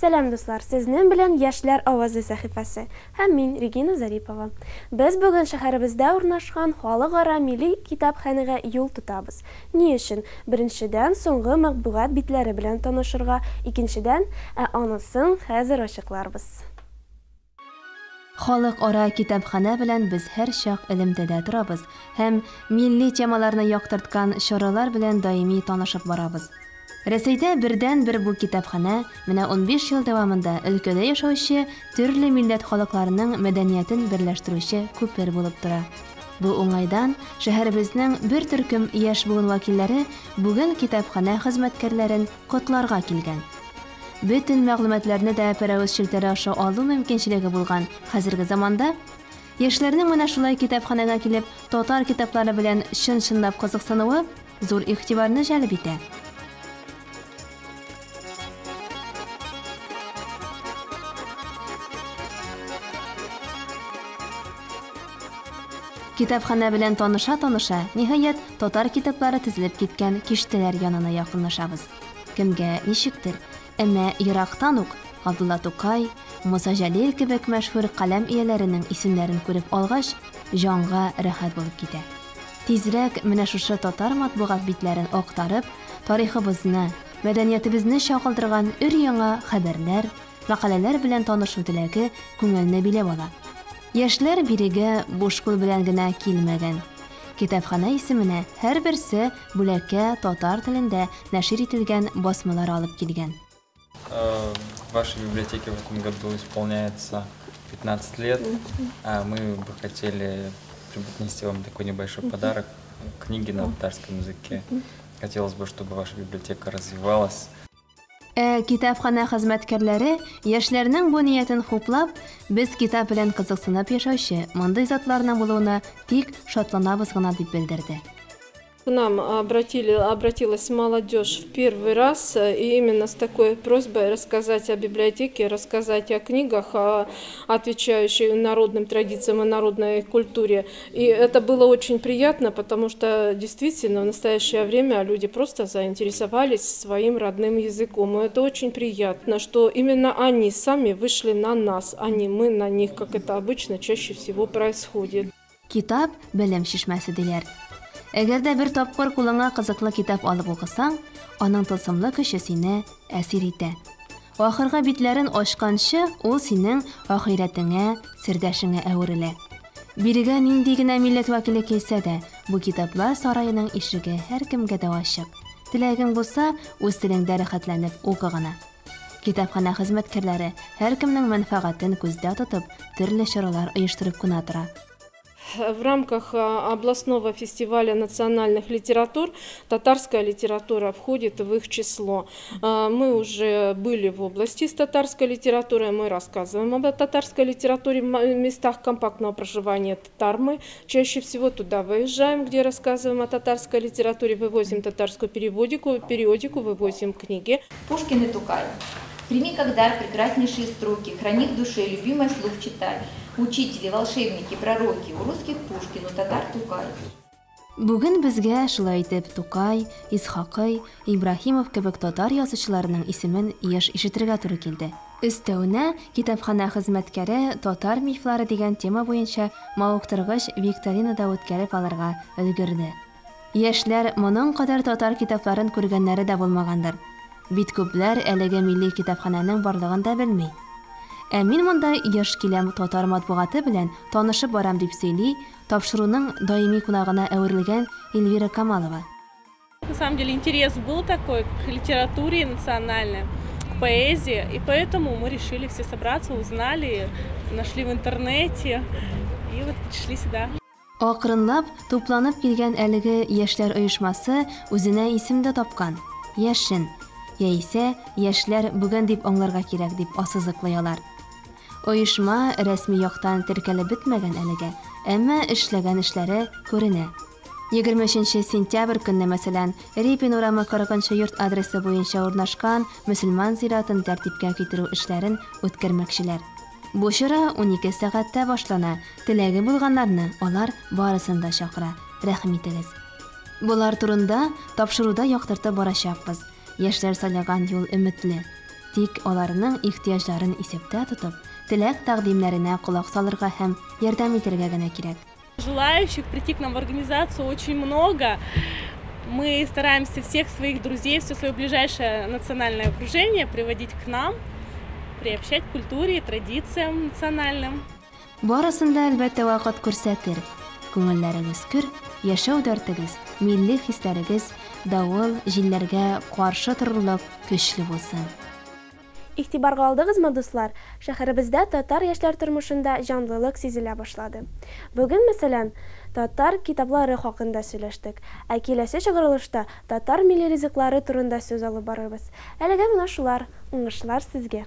Сәлам дуслар, сезнең белән Яшьләр авазы сәхифәсе һәм мин Регина Зарипова. Без бүген шәһәребездә урнашкан халыкара милли китапханәгә юл тотабыз. Ни өчен? Беренчедән, соңгы матбугат битләре белән танышырга, икенчедән, анысын хәзер ачыкларбыз. Халыкара китапхана белән без һәр чак элемтәдә торабыз һәм милли темаларны яктырткан чаралар белән даими танышып барабыз. Рәсәйдә бердән-бер бу китапхана менә 15 ел дәвамында өлкәдә яшәүче төрле милләт халыкларының мәдәниятен берләштерүче күпер булып тора. Бу уңайдан шәһәребезнең бер төркем яшь буын вәкилләре бүген китапхана хезмәткәрләрен котларга килгән. Бөтен мәгълүматларны да пәрәвез челтәре аша алу мөмкинчелеге булган хәзерге заманда яшьләрнең менә шулай китапханага килеп татар китаплары белән чын-чынлап кызыксынуы зур игътибарны җәлеп итә. Китапхана белән таныша-таныша, ниһаять татар китаплары тезелеп киткән киштәләр янына якынлашабыз. Кемгә ничектер, әмма ерактан ук Габдулла Тукай, Муса Җәлил кебек мәшһүр каләм ияләренең исемнәрен күреп алгач, җанга рәхәт булып китә. Тизрәк менә шушы татар матбугат битләрен актарып, тарихыбызны, мәдәниятебезне чагылдырган өр-яңа хәбәрләр, мәкаләләр белән танышу теләге күңелне биләп ала. Яшьләр бирегә буш кул белән генә килмәгән. Китапхана исеменә һәрберсе бүләккә татар телендә нәшер ителгән басмалар алып килгән. В вашей библиотеке в этом году исполняется 15 лет, а мы бы хотели преподнести вам такой небольшой подарок, книги на татарском языке. Хотелось бы, чтобы ваша библиотека развивалась. Китапхана хезмәткәрләре яшьләрнең бу ниятен хуплап, без китап белән кызыксынып яшәүче мондый затларның булуына тик шатланабыз гына дип белдерде. К нам обратилась молодежь в первый раз, и именно с такой просьбой рассказать о библиотеке, рассказать о книгах, отвечающих народным традициям и народной культуре. И это было очень приятно, потому что действительно в настоящее время люди просто заинтересовались своим родным языком. И это очень приятно, что именно они сами вышли на нас, а не мы на них, как это обычно чаще всего происходит. Китап белем шишмәсе диләр. Әгәр дә бер тапкыр кулыңа кызыклы китап алып укысаң, аның тылсымлы көче сине әсир итә. Ахырга битләрен ачканчы, ул синең ахиратыңа, сердәшеңә әверелә. Бирегә нинди генә милләт вәкиле килсә дә, бу китаплар сараеның ишеге һәркемгә дә ачык. Теләгең булса, үз телеңдә рәхәтләнеп укы гына. Китапхана хезмәткәрләре һәркемнең мәнфәгатен күздә тотып, төрле чаралар оештырып кына тора. В рамках областного фестиваля национальных литератур татарская литература входит в их число. Мы уже были в области с татарской литературой, мы рассказываем об татарской литературе в местах компактного проживания татар. Мы чаще всего туда выезжаем, где рассказываем о татарской литературе, вывозим татарскую периодику, вывозим книги. Пушкин и Тукай. Прими как дар прекраснейшие строки, храни в душе, любимый слух читай. Учители, волшебники, пророки, у русских Пушкин, у татар Тукай. Бүген безгә шулай итеп Тукай, Исхакый, Ибраһимов кебек татар язучыларының исемен еш ишетергә туры килде. Өстәвенә, китапхана хезмәткәре татар мифлары дигән тема буенча мавыктыргыч викторинада үткәреп алырга өлгерде. Яшьләр моның кадәр татар китапларын күргәннәре дә булмагандыр. Бит күпләр әлеге милли китапхананың барлыгын да белми. Ә мин монда яшь киләм татар матбугаты белән танышып барам дип сөйли, тапшыруның даими кунагына әверелгән Эльвира Камалова. На самом деле интерес был такой к литературе национальной, к поэзии, и поэтому мы решили все собраться, узнали, нашли в интернете и вот пришли сюда. Акрынлап тупланып килгән әлеге яшьләр оешмасы үзенә исем дә тапкан. Яшен. Яисә яшьләр бүген дип аңларга кирәк дип ассызыклыйлар. Оешма рәсми яктан теркәлеп бетмәгән әлегә, әмма эшләгән эшләре күренә. 23 сентябрь көнне мәсәлән, Репин урамы 40-нчы йорт адресы буенча урнашкан мөселман зиратын тәртипкә китерү эшләрен үткәрмәкчеләр. Бу чара 12 сәгатьтә башлана. Теләге булганнарны алар барысын да чакыра. Рәхим итегез. Булар турында тапшыруда яктыртып барачакбыз. Яшьләр сайлаган юл өметле. Тик аларның ихтыяҗларын исәптә тотып, теләк тәкъдимнәренә колак салырга һәм ярдәм итәргә генә кирәк. Желающих прийти к нам в организацию очень много. Мы стараемся всех своих друзей, все свое ближайшее национальное окружение приводить к нам, приобщать к культуре и традициям национальным. Барысында әлбәттә вакыт күрсәтер. Күңелләрегез көр, яшәү дәртегез, милли хисләрегез давыл, җилләргә каршы торырлык көчле булсын. Игътибарга алдыгызмы, дуслар? Шәһәребездә татар яшьләр тормышында җанлылык сизелә башлады. Бүген, мәсәлән, татар китаплары хакында сөйләштек, ә киләсе чыгарылышта татар милли ризыклары турында сүз алып барырбыз. Әлегә менә шулар. Уңышлар сезгә.